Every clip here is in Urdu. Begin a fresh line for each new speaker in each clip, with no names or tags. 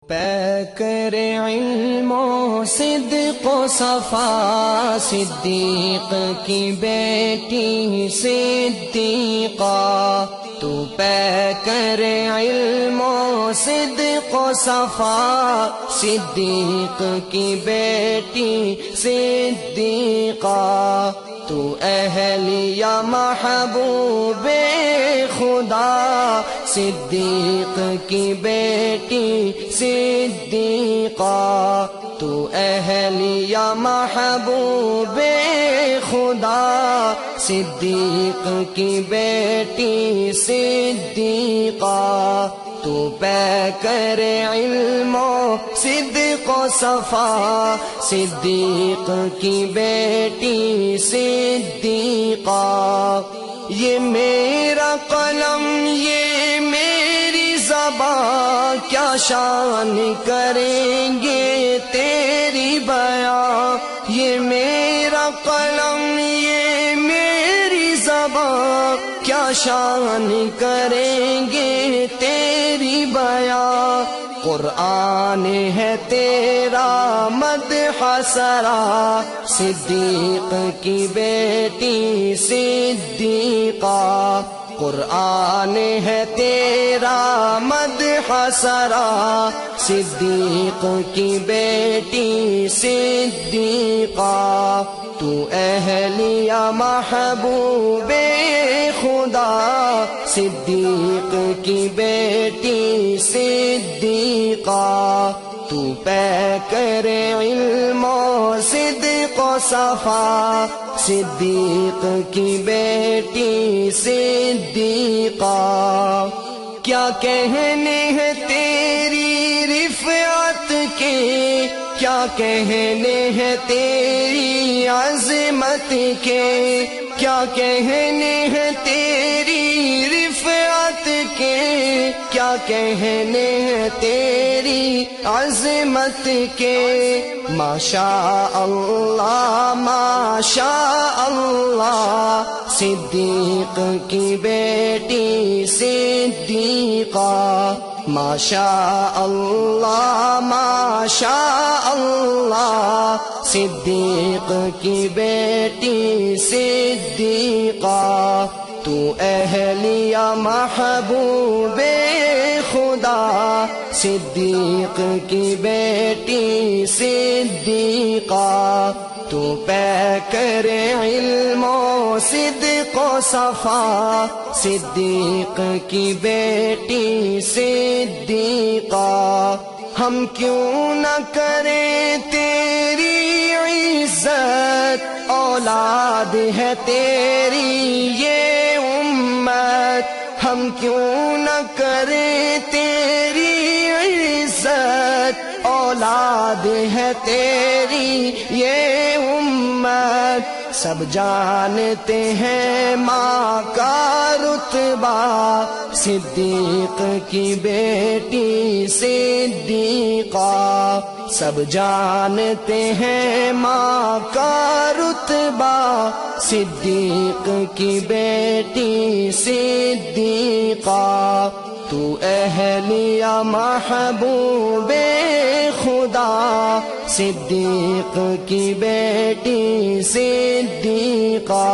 پیکر علم و صدق و صفا، صدیق کی بیٹی صدیقہ تو پیکر علم و صدق و صفا، صدیق کی بیٹی صدیقہ تو اہلیہ محبوب خدا، صدیق کی بیٹی صدیقہ تو اہلیہ محبوب خدا، صدیق کی بیٹی صدیقہ تو پیکر علم و صدق و صفا، صدیق کی بیٹی صدیقہ یہ میرا قلم یہ میری زبان کیا شان کریں گے تیری بیاں، یہ میرا قلم یہ میری زبان کیا شان کریں گے تیری بیاں، قرآن ہے تیرا مدح سرا، صدیق کی بیٹی صدیقہ قرآن ہے تیرا مدح سرا، صدیق کی بیٹی صدیقہ تو اہلیہ محبوب خدا، صدیق کی بیٹی صدیقہ تو پیکر علم و صدق و صفا، صدیق کی بیٹی صدیقہ کیا کہنے ہیں تیری رفعت کے، کیا کہنے ہیں تیری عظمت کے، کیا کہنے ہیں تیری رفعت کے، کیا کہنے ہیں تیری عظمت کے، ماشاء اللہ ماشاء اللہ، صدیق کی بیٹی صدیقہ ماشاء اللہ ماشاء اللہ، صدیق کی بیٹی صدیقہ تو اہلیہ محبوب خدا، صدیق کی بیٹی صدیقہ تو پیکر علم و صدق و صفا، صدیق کی بیٹی صدیقہ ہم کیوں نہ کریں تیری عزت، اولاد ہے تیری یہ امت، ہم کیوں نہ کریں تیری عزت، اولاد ہے تیری یہ امت، سب جانتے ہیں ماں کا رتبہ، صدیق کی بیٹی صدیقہ سب جانتے ہیں ماں کا رتبہ، صدیق کی بیٹی صدیقہ تو اہلیہ محبوب خدا، صدیق کی بیٹی صدیقہ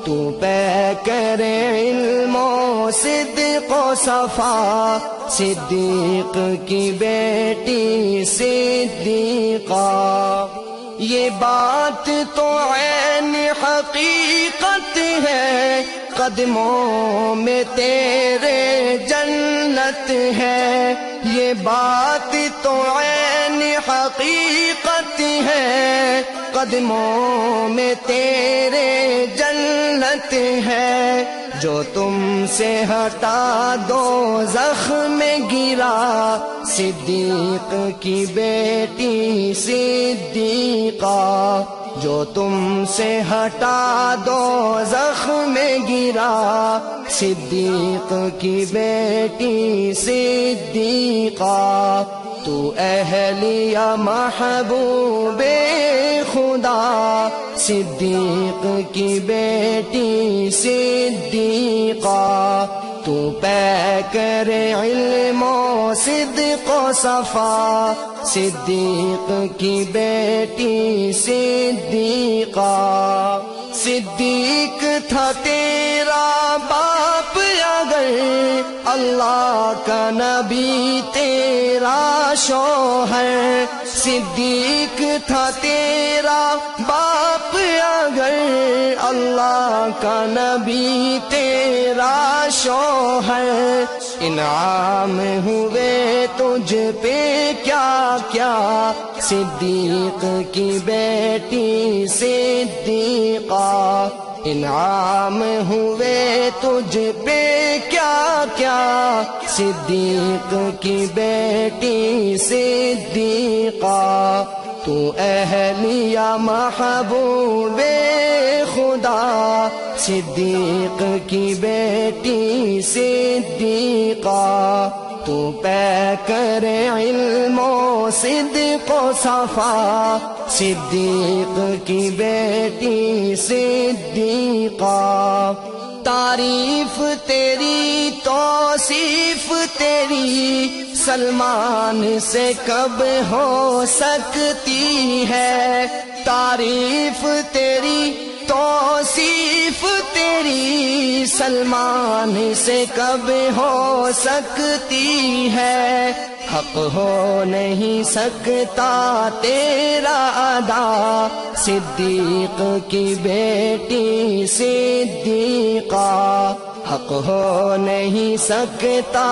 تو پیکر علم و صدق و صفا، صدیق کی بیٹی صدیقہ یہ بات تو عین حقیقت ہے، قدموں میں تیرے جنت ہے، یہ بات تو عین حقیقت ہے، قدموں میں تیرے جنت ہے، جو تم سے ہٹا دوزخ میں گرا، صدیق کی بیٹی صدیقہ جو تم سے ہٹا دوزخ میں گرا، صدیق کی بیٹی صدیقہ تو اہلیہ محبوب خدا، صدیق کی بیٹی صدیقہ تو پیکر علم و صدق و صفا صدیق کی بیٹی صدیقہ صدیق تھا تیرا باپ اگر اللہ کا نبی تیرا شوہر صدیق تھا تیرا باپ اگر اللہ کا نبی تیرا شوہر انعام ہوئے تجھ پہ کیا کیا صدیق کی بیٹی صدیقہ انعام ہوئے تجھ پہ کیا کیا صدیق کی بیٹی صدیقہ تو اہلیہ محبوب خدا صدیق کی بیٹی صدیقہ تو پیکر علم و صدق و صفا صدیق کی بیٹی صدیقہ تعریف تیری توصیف تیری سلمان سے کب ہو سکتی ہے تعریف تیری توصیف تیری سلمان سے کب ہو سکتی ہے حق ہو نہیں سکتا تیرا ادا صدیق کی بیٹی صدیقہ حق ہو نہیں سکتا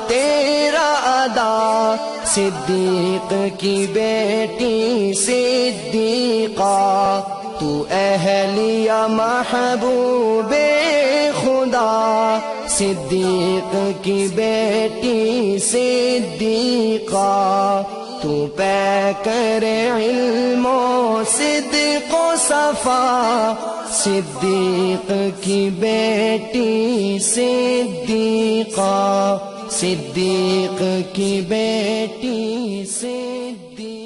تیرا ادا صدیق کی بیٹی صدیقہ تو اہلیہ محبوب خدا صدیق کی بیٹی صدیقہ تو پیکر علم و صدق و صفا صدیق کی بیٹی صدیقہ صدیق کی بیٹی صدیقہ